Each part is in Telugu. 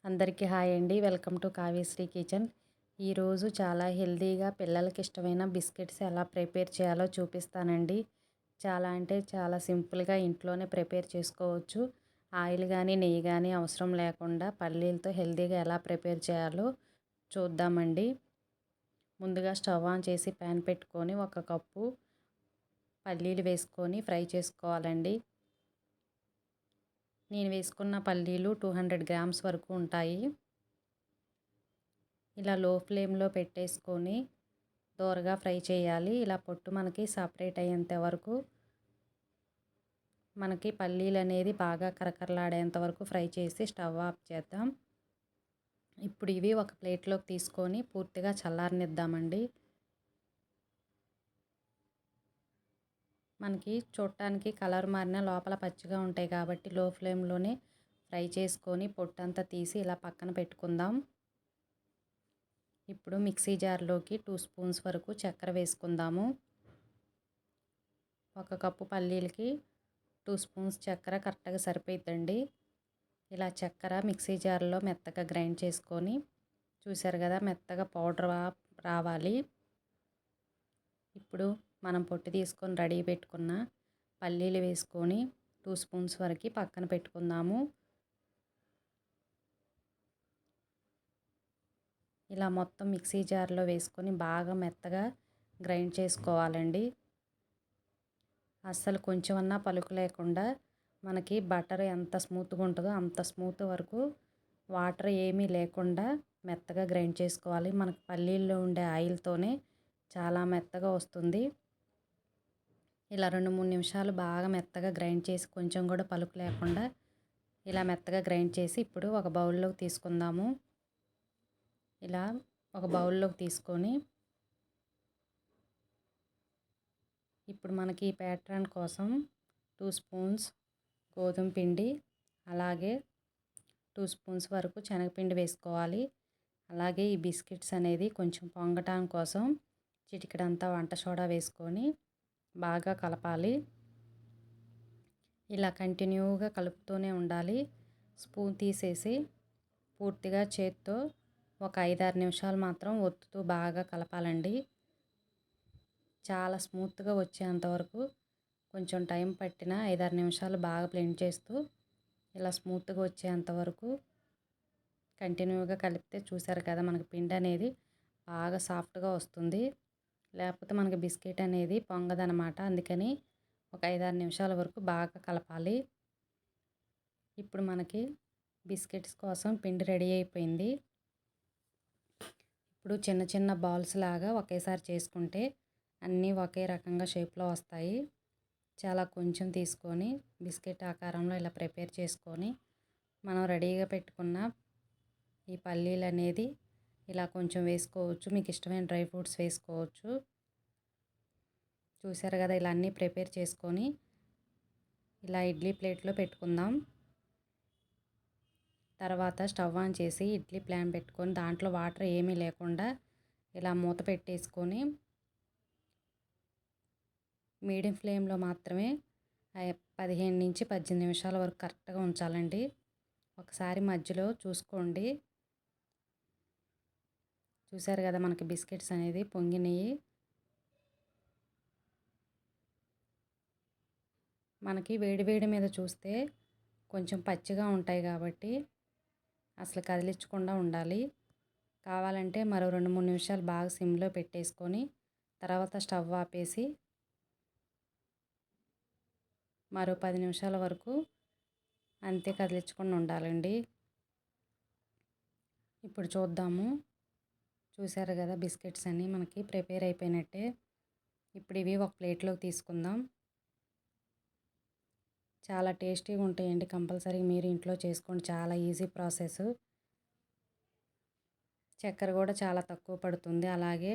అందరికీ హాయ్ అండి. Welcome to Kavyasri kitchen. ఈరోజు చాలా హెల్తీగా పిల్లలకి ఇష్టమైన బిస్కెట్స్ ఎలా ప్రిపేర్ చేయాలో చూపిస్తానండి. చాలా అంటే చాలా సింపుల్గా ఇంట్లోనే ప్రిపేర్ చేసుకోవచ్చు. ఆయిల్ కానీ నెయ్యి కానీ అవసరం లేకుండా పల్లీలతో హెల్తీగా ఎలా ప్రిపేర్ చేయాలో చూద్దామండి. ముందుగా స్టవ్ ఆన్ చేసి ప్యాన్ పెట్టుకొని 1 కప్పు పల్లీలు వేసుకొని ఫ్రై చేసుకోవాలండి. నేను వేసుకున్న పల్లీలు 200 గ్రామ్స్ వరకు ఉంటాయి. ఇలా లో ఫ్లేమ్లో పెట్టేసుకొని దోరగా ఫ్రై చేయాలి. ఇలా పొట్టు మనకి సపరేట్ అయ్యేంత వరకు మనకి పల్లీలు అనేది బాగా కరకరలాడేంత వరకు ఫ్రై చేసి స్టవ్ ఆఫ్ చేద్దాం. ఇప్పుడు ఇవి ఒక ప్లేట్లోకి తీసుకొని పూర్తిగా చల్లారనిద్దామండి. మనకి చూడటానికి కలర్ మారిన లోపల పచ్చిగా ఉంటాయి కాబట్టి లో ఫ్లేమ్లోనే ఫ్రై చేసుకొని పొట్టంతా తీసి ఇలా పక్కన పెట్టుకుందాం. ఇప్పుడు మిక్సీ జార్లోకి 2 స్పూన్స్ వరకు చక్కెర వేసుకుందాము. 1 కప్పు పల్లీలకి 2 స్పూన్స్ చక్కెర కరెక్ట్గా సరిపోతుందండి. ఇలా చక్కెర మిక్సీ జార్లో మెత్తగా గ్రైండ్ చేసుకొని చూసారు కదా, మెత్తగా పౌడర్ రావాలి. ఇప్పుడు మనం పొట్టు తీసుకొని రెడీ పెట్టుకున్న పల్లీలు వేసుకొని 2 స్పూన్స్ వరకు పక్కన పెట్టుకుందాము. ఇలా మొత్తం మిక్సీ జార్లో వేసుకొని బాగా మెత్తగా గ్రైండ్ చేసుకోవాలండి. అస్సలు కొంచెం అన్నా పలుకు లేకుండా మనకి బటర్ ఎంత స్మూత్గా ఉంటుందో అంత స్మూత్ వరకు వాటర్ ఏమీ లేకుండా మెత్తగా గ్రైండ్ చేసుకోవాలి. మనకు పల్లీల్లో ఉండే ఆయిల్తోనే చాలా మెత్తగా వస్తుంది. ఇలా 2-3 నిమిషాలు బాగా మెత్తగా గ్రైండ్ చేసి కొంచెం కూడా పలుకు లేకుండా ఇలా మెత్తగా గ్రైండ్ చేసి ఇప్పుడు ఒక బౌల్లోకి తీసుకుందాము. ఇలా ఒక బౌల్లోకి తీసుకొని ఇప్పుడు మనకి ఈ ప్యాటర్న్ కోసం 2 స్పూన్స్ గోధుమ పిండి అలాగే 2 స్పూన్స్ వరకు శనగపిండి వేసుకోవాలి. అలాగే ఈ బిస్కెట్స్ అనేది కొంచెం పొంగటం కోసం చిటికెడంతా వంట సోడా వేసుకొని బాగా కలపాలి. ఇలా కంటిన్యూగా కలుపుతూనే ఉండాలి. స్పూన్ తీసేసి పూర్తిగా చేత్తో ఒక 5-6 నిమిషాలు మాత్రం ఒత్తుతూ బాగా కలపాలండి. చాలా స్మూత్గా వచ్చేంతవరకు కొంచెం టైం పట్టిన 5-6 నిమిషాలు బాగా బ్లెండ్ చేస్తూ ఇలా స్మూత్గా వచ్చేంతవరకు కంటిన్యూగా కలిపితే చూసారు కదా, మనకి పిండి అనేది బాగా సాఫ్ట్గా వస్తుంది. లేకపోతే మనకి బిస్కెట్ అనేది పొంగదనమాట. అందుకని ఒక 5-6 నిమిషాల వరకు బాగా కలపాలి. ఇప్పుడు మనకి బిస్కెట్స్ కోసం పిండి రెడీ అయిపోయింది. ఇప్పుడు చిన్న చిన్న బాల్స్ లాగా ఒకేసారి చేసుకుంటే అన్నీ ఒకే రకంగా షేప్లో వస్తాయి. చాలా కొంచెం తీసుకొని బిస్కెట్ ఆకారంలో ఇలా ప్రిపేర్ చేసుకొని మనం రెడీగా పెట్టుకున్న ఈ పల్లీలు అనేది ఇలా కొంచెం వేసుకోవచ్చు. మీకు ఇష్టమైన డ్రై ఫ్రూట్స్ వేసుకోవచ్చు. చూసారు కదా, ఇలా అన్నీ ప్రిపేర్ చేసుకొని ఇలా ఇడ్లీ ప్లేట్లో పెట్టుకుందాం. తర్వాత స్టవ్ ఆన్ చేసి ఇడ్లీ ప్యాన్ పెట్టుకొని దాంట్లో వాటర్ ఏమీ లేకుండా ఇలా మూత పెట్టేసుకొని మీడియం ఫ్లేమ్లో మాత్రమే 15-18 నిమిషాల వరకు కరెక్ట్గా ఉంచాలండి. ఒకసారి మధ్యలో చూసుకోండి. చూసారు కదా, మనకి బిస్కెట్స్ అనేది పొంగినాయి. మనకి వేడి మీద చూస్తే కొంచెం పచ్చిగా ఉంటాయి కాబట్టి అసలు కదిలించకుండా ఉండాలి. కావాలంటే మరో 2-3 నిమిషాలు బాగా సిమ్లో పెట్టేసుకొని తర్వాత స్టవ్ ఆపేసి మరో 10 నిమిషాల వరకు అంతే కదిలించకుండా ఉండాలండి. ఇప్పుడు చూద్దాము. చూసారు కదా, బిస్కెట్స్ అన్నీ మనకి ప్రిపేర్ అయిపోయినట్టే. ఇప్పుడు ఇవి ఒక ప్లేట్లోకి తీసుకుందాం. చాలా టేస్టీగా ఉంటాయండి. కంపల్సరీ మీరు ఇంట్లో చేసుకోండి. చాలా ఈజీ ప్రాసెస్. చక్కెర కూడా చాలా తక్కువ పడుతుంది. అలాగే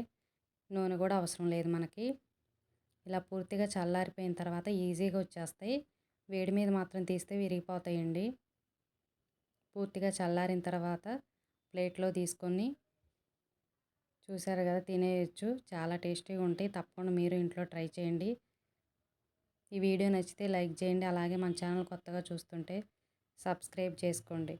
నూనె కూడా అవసరం లేదు మనకి. ఇలా పూర్తిగా చల్లారిపోయిన తర్వాత ఈజీగా వచ్చేస్తాయి. వేడి మీద మాత్రం తీస్తే విరిగిపోతాయండి. పూర్తిగా చల్లారిన తర్వాత ప్లేట్లో తీసుకొని చూసారు కదా, తినేయచ్చు. చాలా టేస్టీగా ఉంటాయి. తప్పకుండా మీరు ఇంట్లో ట్రై చేయండి. ఈ వీడియో నచ్చితే లైక్ చేయండి. అలాగే మన ఛానల్ కొత్తగా చూస్తుంటే సబ్స్క్రైబ్ చేసుకోండి.